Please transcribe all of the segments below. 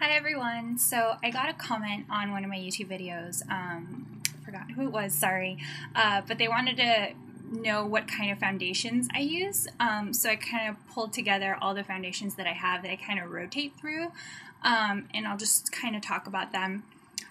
Hi everyone. So I got a comment on one of my YouTube videos. Forgot who it was, sorry. But they wanted to know what kind of foundations I use. So I kind of pulled together all the foundations that I have that I kind of rotate through. And I'll just kind of talk about them.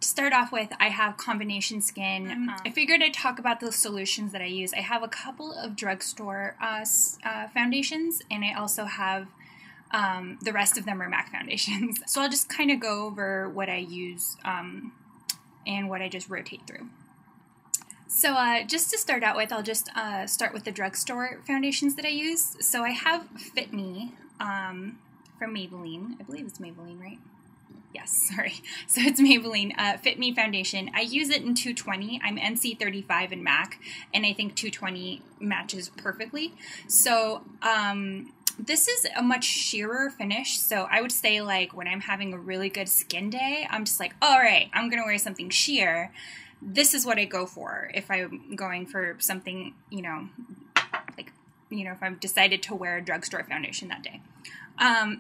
To start off with, I have combination skin. I figured I'd talk about the solutions that I use. I have a couple of drugstore foundations, and I also have the rest of them are MAC foundations. So I'll just kind of go over what I use and what I just rotate through. So just to start out with, I'll just start with the drugstore foundations that I use. So I have Fit Me from Maybelline. I believe it's Maybelline, right? Yes, sorry. So it's Maybelline Fit Me foundation. I use it in 220. I'm NC35 in MAC, and I think 220 matches perfectly. So this is a much sheerer finish, so I would say, like, when I'm having a really good skin day, I'm just like, all right, I'm gonna wear something sheer. This is what I go for if I'm going for something, if I've decided to wear a drugstore foundation that day.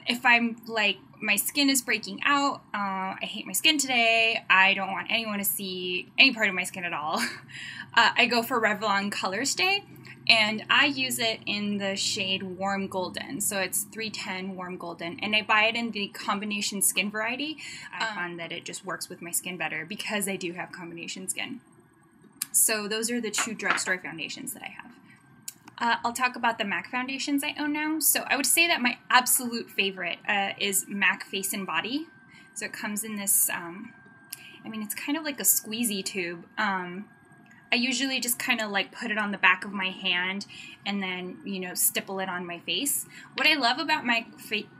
If I'm like, my skin is breaking out, I hate my skin today, I don't want anyone to see any part of my skin at all, I go for Revlon Color Stay. And I use it in the shade Warm Golden. So it's 310 Warm Golden. And I buy it in the combination skin variety. I find that it just works with my skin better because I do have combination skin. So those are the two drugstore foundations that I have. I'll talk about the MAC foundations I own now. So I would say that my absolute favorite is MAC Face and Body. So it comes in this, it's kind of like a squeezy tube. I usually just kind of like put it on the back of my hand and then, stipple it on my face. What I love about my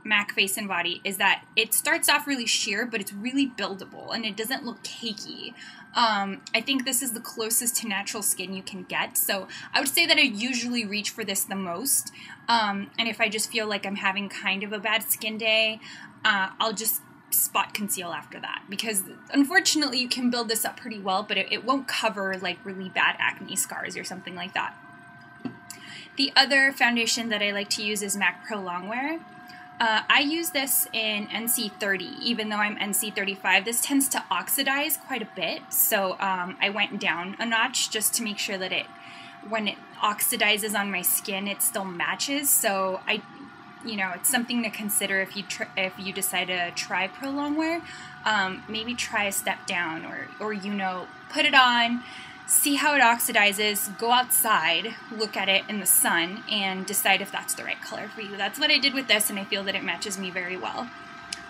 MAC Face and Body is that it starts off really sheer, but it's really buildable and it doesn't look cakey. I think this is the closest to natural skin you can get. So I would say that I usually reach for this the most. And if I just feel like I'm having kind of a bad skin day, I'll just spot conceal after that, because unfortunately you can build this up pretty well, but it won't cover like really bad acne scars or something like that. The other foundation that I like to use is MAC Pro Longwear. I use this in NC30, even though I'm NC35. This tends to oxidize quite a bit, so I went down a notch just to make sure that when it oxidizes on my skin, it still matches. So it's something to consider if you decide to try Pro Longwear. Maybe try a step down, or put it on, see how it oxidizes, go outside, look at it in the sun, and decide if that's the right color for you. That's what I did with this, and I feel that it matches me very well.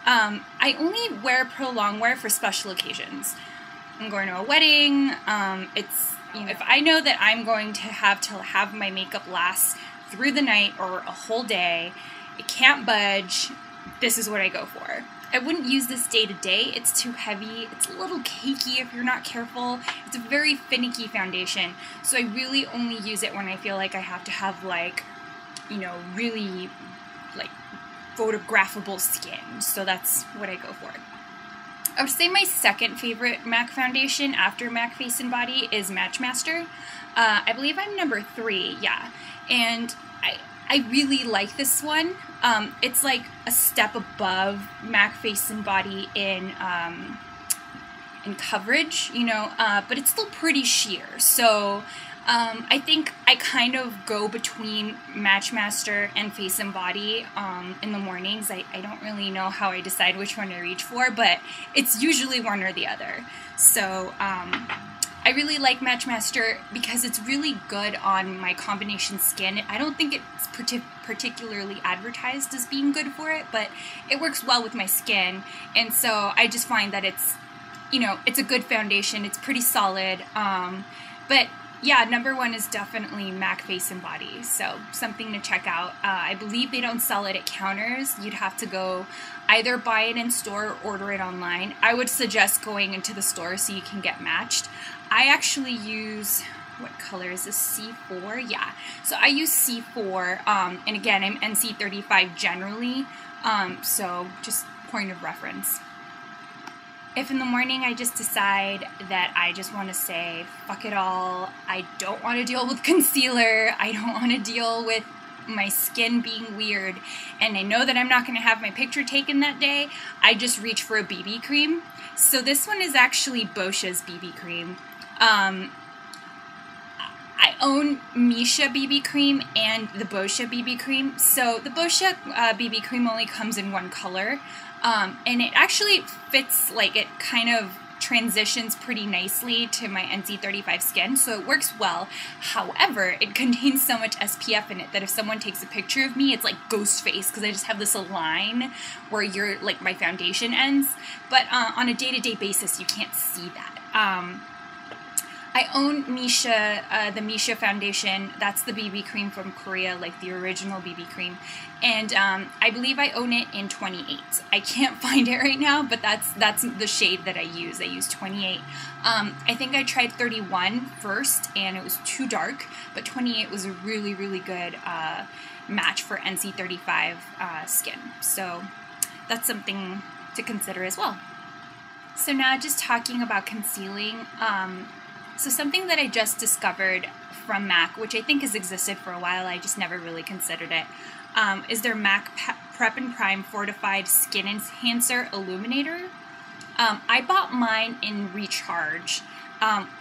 I only wear Pro Longwear for special occasions. I'm going to a wedding. If I know that I'm going to have my makeup last through the night or a whole day, it can't budge, this is what I go for. I wouldn't use this day to day. It's too heavy. It's a little cakey if you're not careful. It's a very finicky foundation. So I really only use it when I feel like I have to have really photographable skin. So that's what I go for. I would say my second favorite MAC foundation after MAC Face and Body is Matchmaster. I believe I'm number 3, yeah. And I really like this one. It's like a step above MAC Face and Body in coverage, but it's still pretty sheer. So I think I kind of go between Matchmaster and Face and Body in the mornings. I don't really know how I decide which one to reach for, but it's usually one or the other. So I really like Matchmaster because it's really good on my combination skin. I don't think it's particularly advertised as being good for it, but it works well with my skin, and so I just find that it's a good foundation. It's pretty solid, but yeah, number 1 is definitely MAC Face and Body, so something to check out. I believe they don't sell it at counters. You'd have to go either buy it in store or order it online. I would suggest going into the store so you can get matched. I actually use, what color is this, C4? Yeah, so I use C4, and again, I'm NC35 generally, so just point of reference. If in the morning I just decide that I just want to say, fuck it all, I don't want to deal with concealer, I don't want to deal with my skin being weird and I know that I'm not going to have my picture taken that day, I just reach for a BB cream. So this one is actually Boscia's BB cream. I own Missha BB cream and the Boscia BB cream. So the Boscia BB cream only comes in one color, and it actually fits, like, it kind of transitions pretty nicely to my NC35 skin, so it works well. However, it contains so much SPF in it that if someone takes a picture of me, it's like ghost face, because I just have this line where my foundation ends. But on a day-to-day basis, you can't see that. I own Missha, the Missha foundation. That's the BB cream from Korea, like the original BB cream. And I believe I own it in 28. I can't find it right now, but that's the shade that I use. I use 28. I think I tried 31 first, and it was too dark, but 28 was a really, really good match for NC35 skin. So that's something to consider as well. So now just talking about concealing. So something that I just discovered from MAC, which I think has existed for a while, I just never really considered it, is their MAC Prep and Prime Fortified Skin Enhancer Illuminator. I bought mine in Recharge.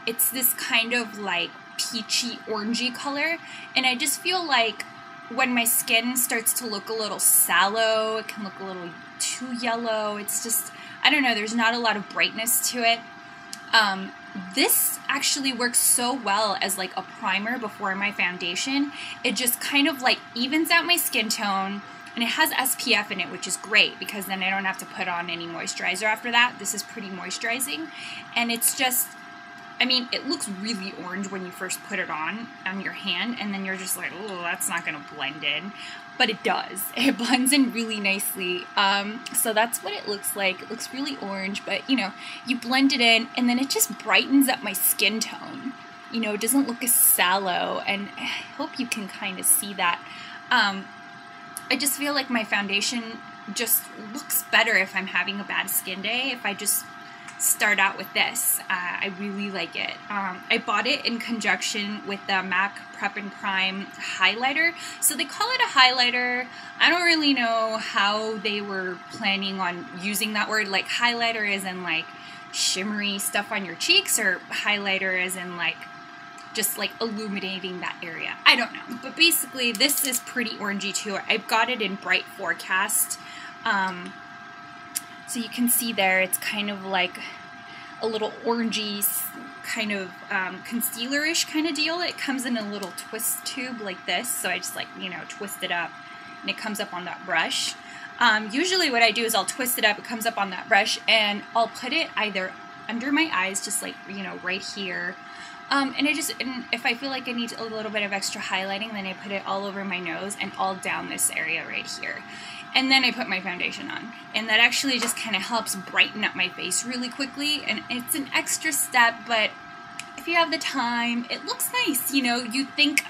It's this kind of like peachy orangey color, and I just feel like when my skin starts to look a little sallow, it can look a little too yellow. It's just, I don't know, there's not a lot of brightness to it. This actually works so well as like a primer before my foundation. It just kind of like evens out my skin tone, and it has SPF in it, which is great because then I don't have to put on any moisturizer after that. This is pretty moisturizing, and it's just, I mean, it looks really orange when you first put it on your hand, and then you're just like, oh, that's not going to blend in. But it does. It blends in really nicely. So that's what it looks like. It looks really orange, but, you know, you blend it in, and then it just brightens up my skin tone. You know, it doesn't look as sallow, and I hope you can kind of see that. I just feel like my foundation just looks better if I'm having a bad skin day, if I just start out with this. I really like it. I bought it in conjunction with the MAC Prep and Prime highlighter. So they call it a highlighter. I don't really know how they were planning on using that word. Like highlighter is in like shimmery stuff on your cheeks, or highlighter is in like just like illuminating that area. I don't know. But basically this is pretty orangey too. I've got it in Bright Forecast. So you can see there, it's kind of like a little orangey kind of concealer-ish kind of deal. It comes in a little twist tube like this, so I just like, you know, twist it up and it comes up on that brush. Usually what I do is I'll twist it up, it comes up on that brush, and I'll put it either under my eyes, just like, you know, right here. And if I feel like I need a little bit of extra highlighting, then I put it all over my nose and all down this area right here. And then I put my foundation on. And that actually just kind of helps brighten up my face really quickly. And it's an extra step, but if you have the time, it looks nice. You know, you think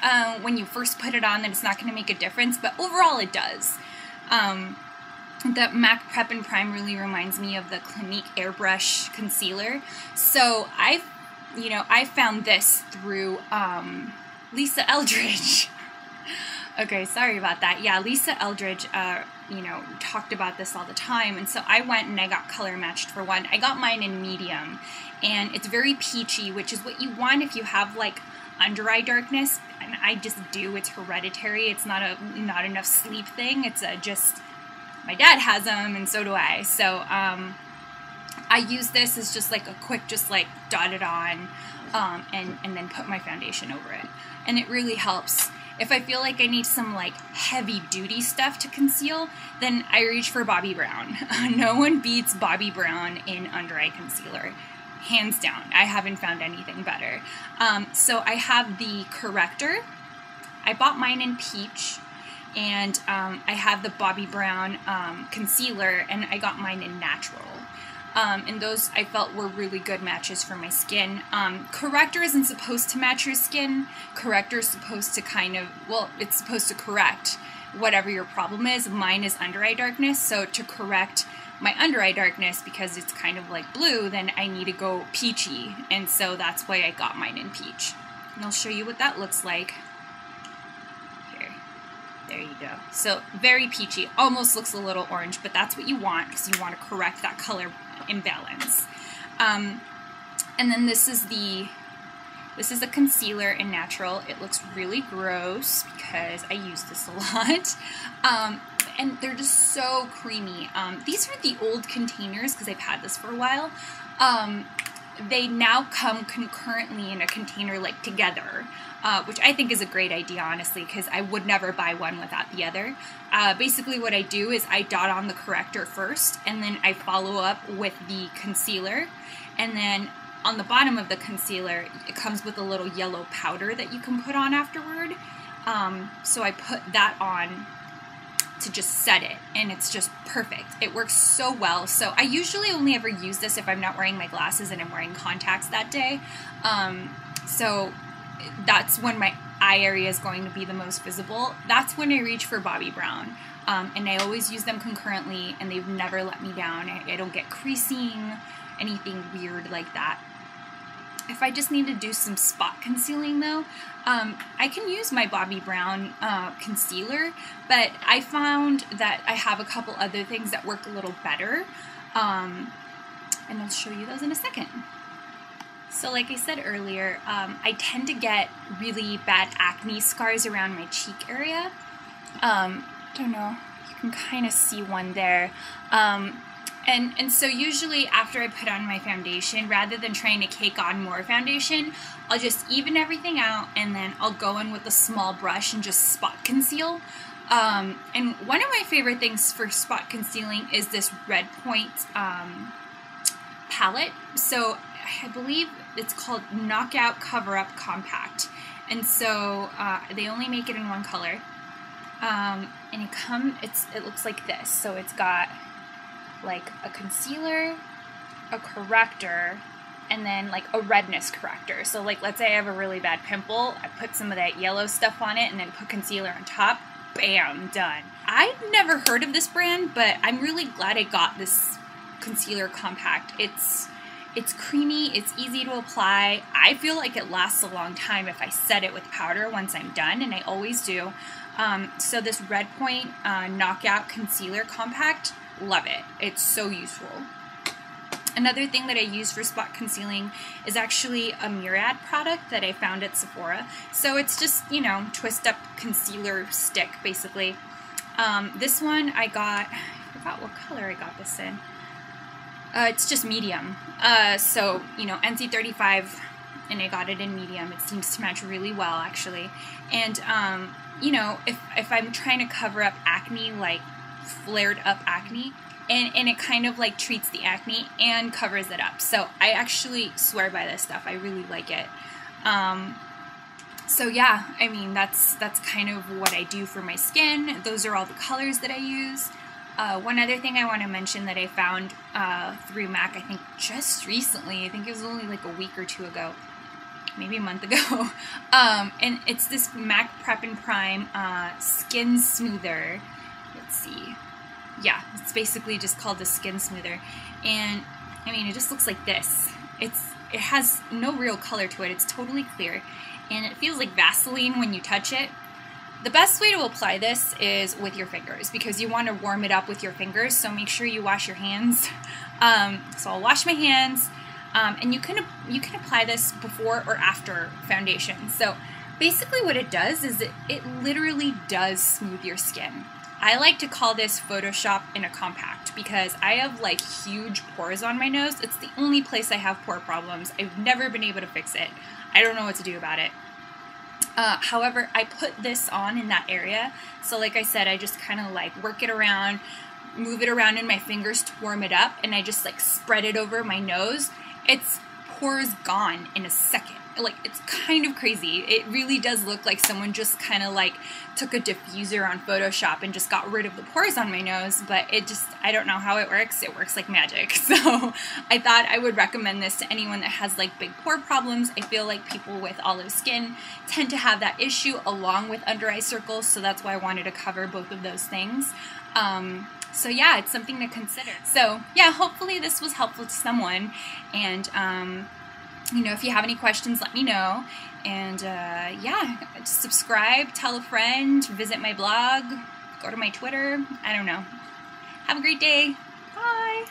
when you first put it on that it's not going to make a difference, but overall it does. The MAC Prep and Prime really reminds me of the Clinique Airbrush Concealer. So I found this through Lisa Eldridge. Okay, sorry about that. Yeah, Lisa Eldridge, you know, talked about this all the time, and so I went and I got color matched for one. I got mine in medium, and it's very peachy, which is what you want if you have like under eye darkness, and I just do. It's hereditary. It's not enough sleep thing. It's just my dad has them, and so do I. So I use this as just like a quick, just like dot it on, and then put my foundation over it, and it really helps. If I feel like I need some like heavy duty stuff to conceal, then I reach for Bobbi Brown. No one beats Bobbi Brown in under eye concealer. Hands down. I haven't found anything better. So I have the corrector. I bought mine in peach, and I have the Bobbi Brown concealer, and I got mine in natural. And those I felt were really good matches for my skin. Corrector isn't supposed to match your skin. Corrector is supposed to kind of, well, it's supposed to correct whatever your problem is. Mine is under eye darkness, so to correct my under eye darkness, because it's kind of like blue, then I need to go peachy, and so that's why I got mine in peach. And I'll show you what that looks like. Here. There you go. So very peachy, almost looks a little orange, but that's what you want because you want to correct that color imbalance. And then this is a concealer in Natural. It looks really gross because I use this a lot. And they're just so creamy. These are the old containers because I've had this for a while. They now come concurrently in a container like together, which I think is a great idea, honestly, because I would never buy one without the other. Basically what I do is I dot on the corrector first, and then I follow up with the concealer, and then on the bottom of the concealer, it comes with a little yellow powder that you can put on afterward. So I put that on to just set it, and it's just perfect. It works so well. So I usually only ever use this if I'm not wearing my glasses and I'm wearing contacts that day. So that's when my eye area is going to be the most visible. That's when I reach for Bobbi Brown. And I always use them concurrently, and they've never let me down. I don't get creasing, anything weird like that. If I just need to do some spot concealing though, I can use my Bobbi Brown concealer, but I found that I have a couple other things that work a little better, and I'll show you those in a second. So like I said earlier, I tend to get really bad acne scars around my cheek area. I don't know, you can kind of see one there. And so usually after I put on my foundation, rather than trying to cake on more foundation, I'll just even everything out, and then I'll go in with a small brush and just spot conceal. And one of my favorite things for spot concealing is this Red Point palette. So I believe it's called Knockout Cover Up Compact. And so they only make it in one color. And it looks like this. So it's got like a concealer, a corrector, and then like a redness corrector. So like, let's say I have a really bad pimple, I put some of that yellow stuff on it and then put concealer on top, bam, done. I've never heard of this brand, but I'm really glad I got this concealer compact. It's creamy, it's easy to apply. I feel like it lasts a long time if I set it with powder once I'm done, and I always do. So this Red Point Knockout Concealer Compact, love it. It's so useful. Another thing that I use for spot concealing is actually a Murad product that I found at Sephora. So it's just, you know, twist up concealer stick, basically. This one I got, I forgot what color I got this in. It's just medium. So, you know, NC35, and I got it in medium. It seems to match really well, actually. And, you know, if I'm trying to cover up acne, like flared up acne, and it kind of like treats the acne and covers it up. So I actually swear by this stuff. I really like it. So yeah, I mean, that's kind of what I do for my skin. Those are all the colors that I use. One other thing I want to mention that I found through MAC, I think just recently, I think it was only like a week or two ago, maybe a month ago, and it's this MAC Prep and Prime Skin Smoother. Let's see. Yeah, it's basically just called the Skin Smoother, and I mean, it just looks like this. It has no real color to it. It's totally clear, and it feels like Vaseline when you touch it. The best way to apply this is with your fingers, because you want to warm it up with your fingers, so make sure you wash your hands. So I'll wash my hands, and you can apply this before or after foundation. So basically what it does is it literally does smooth your skin. I like to call this Photoshop in a compact because I have like huge pores on my nose. It's the only place I have pore problems. I've never been able to fix it. I don't know what to do about it. However, I put this on in that area. So like I said, I just kind of like work it around, move it around in my fingers to warm it up, and I just like spread it over my nose. It's pores gone in a second. Like, it's kind of crazy. It really does look like someone just kind of like took a diffuser on Photoshop and just got rid of the pores on my nose, but it just, I don't know how it works. It works like magic. So I thought I would recommend this to anyone that has like big pore problems. I feel like people with olive skin tend to have that issue along with under eye circles, so that's why I wanted to cover both of those things. So yeah, it's something to consider. So yeah, hopefully this was helpful to someone, and if you have any questions, let me know. And yeah, subscribe, tell a friend, visit my blog, go to my Twitter. I don't know. Have a great day. Bye.